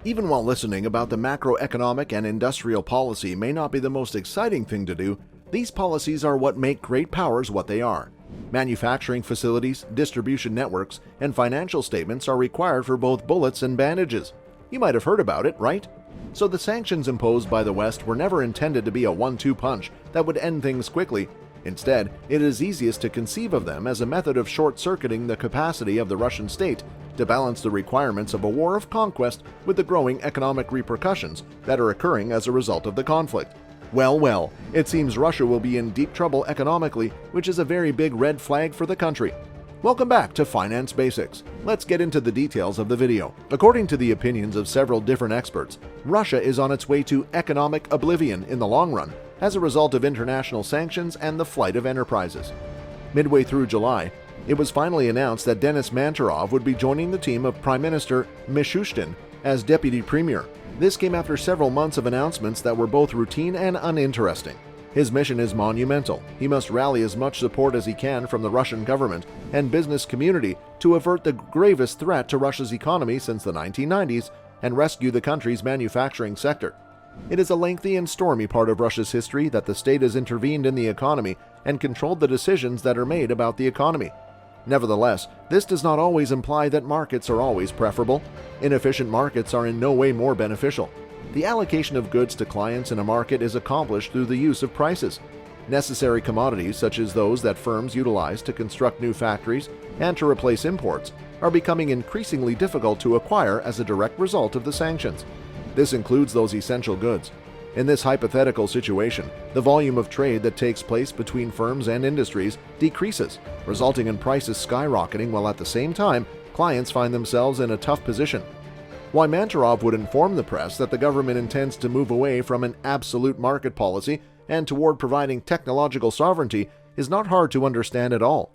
Even while listening about the macroeconomic and industrial policy may not be the most exciting thing to do, these policies are what make great powers what they are. Manufacturing facilities, distribution networks, and financial statements are required for both bullets and bandages. You might have heard about it, right? So the sanctions imposed by the West were never intended to be a 1-2 punch that would end things quickly. Instead, it is easiest to conceive of them as a method of short-circuiting the capacity of the Russian state to balance the requirements of a war of conquest with the growing economic repercussions that are occurring as a result of the conflict. Well, it seems Russia will be in deep trouble economically, which is a very big red flag for the country. Welcome back to Finance Basics. Let's get into the details of the video. According to the opinions of several different experts, Russia is on its way to economic oblivion in the long run as a result of international sanctions and the flight of enterprises. Midway through July, it was finally announced that Denis Manturov would be joining the team of Prime Minister Mishustin as Deputy Premier. This came after several months of announcements that were both routine and uninteresting. His mission is monumental. He must rally as much support as he can from the Russian government and business community to avert the gravest threat to Russia's economy since the 1990s and rescue the country's manufacturing sector. It is a lengthy and stormy part of Russia's history that the state has intervened in the economy and controlled the decisions that are made about the economy. Nevertheless, this does not always imply that markets are always preferable. Inefficient markets are in no way more beneficial. The allocation of goods to clients in a market is accomplished through the use of prices. Necessary commodities, such as those that firms utilize to construct new factories and to replace imports, are becoming increasingly difficult to acquire as a direct result of the sanctions. This includes those essential goods. In this hypothetical situation, the volume of trade that takes place between firms and industries decreases, resulting in prices skyrocketing while at the same time, clients find themselves in a tough position. Why Manturov would inform the press that the government intends to move away from an absolute market policy and toward providing technological sovereignty is not hard to understand at all.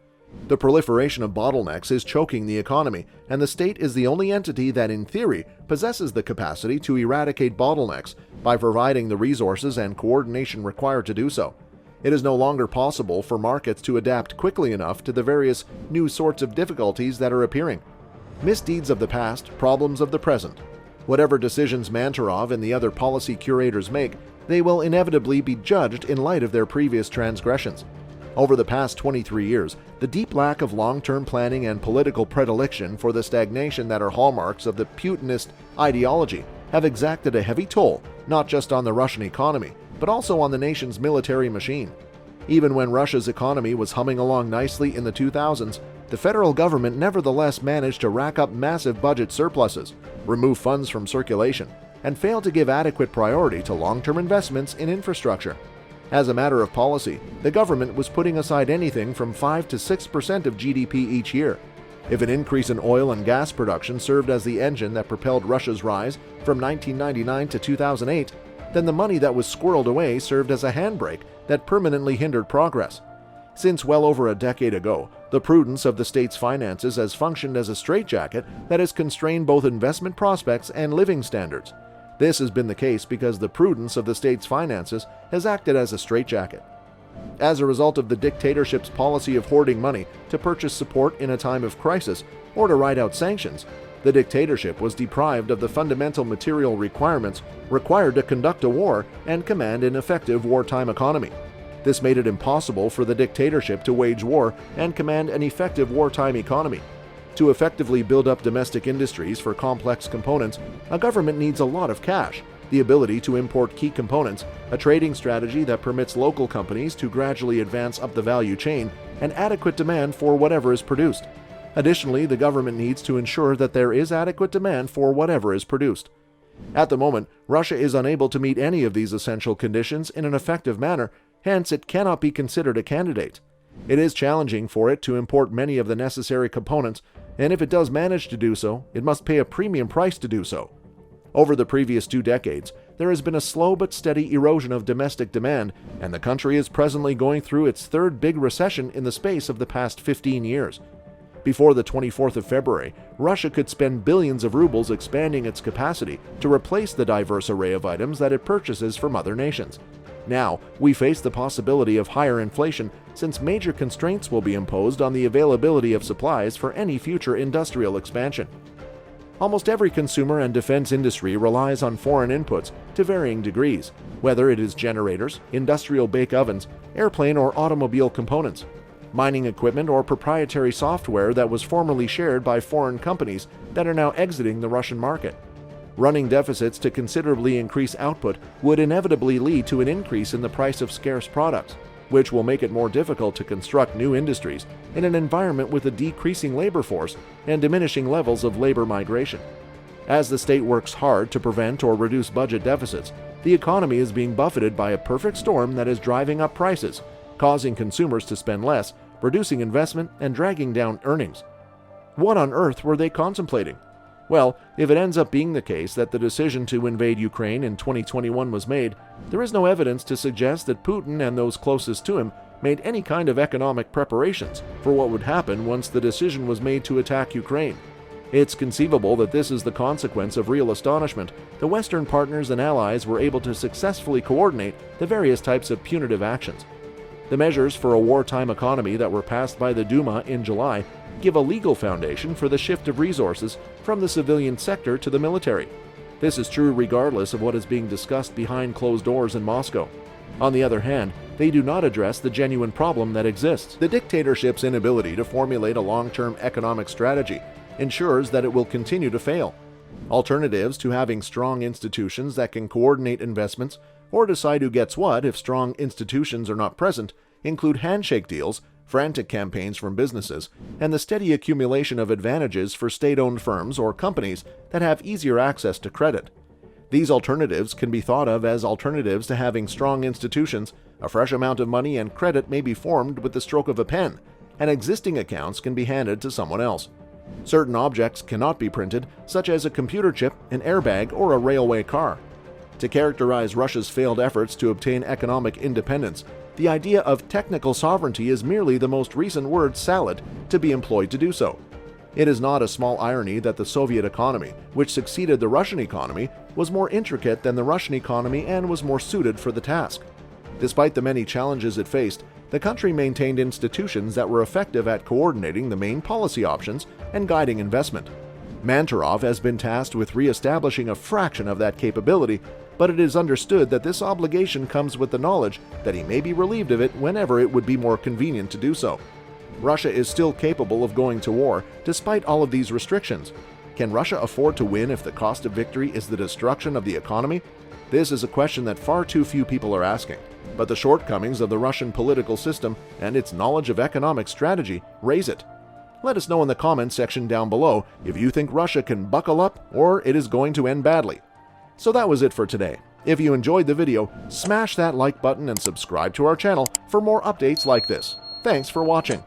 The proliferation of bottlenecks is choking the economy, and the state is the only entity that, in theory, possesses the capacity to eradicate bottlenecks by providing the resources and coordination required to do so. It is no longer possible for markets to adapt quickly enough to the various new sorts of difficulties that are appearing. Misdeeds of the past, problems of the present. Whatever decisions Manturov and the other policy curators make, they will inevitably be judged in light of their previous transgressions. Over the past 23 years, the deep lack of long-term planning and political predilection for the stagnation that are hallmarks of the Putinist ideology have exacted a heavy toll, not just on the Russian economy, but also on the nation's military machine. Even when Russia's economy was humming along nicely in the 2000s, the federal government nevertheless managed to rack up massive budget surpluses, remove funds from circulation, and fail to give adequate priority to long-term investments in infrastructure. As a matter of policy, the government was putting aside anything from 5 to 6% of GDP each year. If an increase in oil and gas production served as the engine that propelled Russia's rise from 1999 to 2008, then the money that was squirreled away served as a handbrake that permanently hindered progress. Since well over a decade ago, the prudence of the state's finances has functioned as a straitjacket that has constrained both investment prospects and living standards. This has been the case because the prudence of the state's finances has acted as a straitjacket. As a result of the dictatorship's policy of hoarding money to purchase support in a time of crisis or to ride out sanctions, the dictatorship was deprived of the fundamental material requirements required to conduct a war and command an effective wartime economy. This made it impossible for the dictatorship to wage war and command an effective wartime economy. To effectively build up domestic industries for complex components, a government needs a lot of cash, the ability to import key components, a trading strategy that permits local companies to gradually advance up the value chain, and adequate demand for whatever is produced. Additionally, the government needs to ensure that there is adequate demand for whatever is produced. At the moment, Russia is unable to meet any of these essential conditions in an effective manner, hence it cannot be considered a candidate. It is challenging for it to import many of the necessary components, and if it does manage to do so, it must pay a premium price to do so. Over the previous 2 decades, there has been a slow but steady erosion of domestic demand, and the country is presently going through its 3rd big recession in the space of the past 15 years. Before the 24th of February, Russia could spend billions of rubles expanding its capacity to replace the diverse array of items that it purchases from other nations. Now, we face the possibility of higher inflation since major constraints will be imposed on the availability of supplies for any future industrial expansion. Almost every consumer and defense industry relies on foreign inputs to varying degrees, whether it is generators, industrial bake ovens, airplane or automobile components, mining equipment, or proprietary software that was formerly shared by foreign companies that are now exiting the Russian market. Running deficits to considerably increase output would inevitably lead to an increase in the price of scarce products, which will make it more difficult to construct new industries in an environment with a decreasing labor force and diminishing levels of labor migration. As the state works hard to prevent or reduce budget deficits, the economy is being buffeted by a perfect storm that is driving up prices, causing consumers to spend less, reducing investment, and dragging down earnings. What on earth were they contemplating? Well, if it ends up being the case that the decision to invade Ukraine in 2021 was made, there is no evidence to suggest that Putin and those closest to him made any kind of economic preparations for what would happen once the decision was made to attack Ukraine. It's conceivable that this is the consequence of real astonishment. The Western partners and allies were able to successfully coordinate the various types of punitive actions. The measures for a wartime economy that were passed by the Duma in July give a legal foundation for the shift of resources from the civilian sector to the military. This is true regardless of what is being discussed behind closed doors in Moscow. On the other hand, they do not address the genuine problem that exists. The dictatorship's inability to formulate a long-term economic strategy ensures that it will continue to fail. Alternatives to having strong institutions that can coordinate investments or decide who gets what if strong institutions are not present include handshake deals, frantic campaigns from businesses, and the steady accumulation of advantages for state-owned firms or companies that have easier access to credit. These alternatives can be thought of as alternatives to having strong institutions. A fresh amount of money and credit may be formed with the stroke of a pen, and existing accounts can be handed to someone else. Certain objects cannot be printed, such as a computer chip, an airbag, or a railway car. To characterize Russia's failed efforts to obtain economic independence, the idea of technical sovereignty is merely the most recent word salad to be employed to do so. It is not a small irony that the Soviet economy, which succeeded the Russian economy, was more intricate than the Russian economy and was more suited for the task. Despite the many challenges it faced, the country maintained institutions that were effective at coordinating the main policy options and guiding investment. Manturov has been tasked with re-establishing a fraction of that capability, but it is understood that this obligation comes with the knowledge that he may be relieved of it whenever it would be more convenient to do so. Russia is still capable of going to war despite all of these restrictions. Can Russia afford to win if the cost of victory is the destruction of the economy? This is a question that far too few people are asking, but the shortcomings of the Russian political system and its knowledge of economic strategy raise it. Let us know in the comments section down below if you think Russia can buckle up or it is going to end badly. So that was it for today. If you enjoyed the video, smash that like button and subscribe to our channel for more updates like this. Thanks for watching.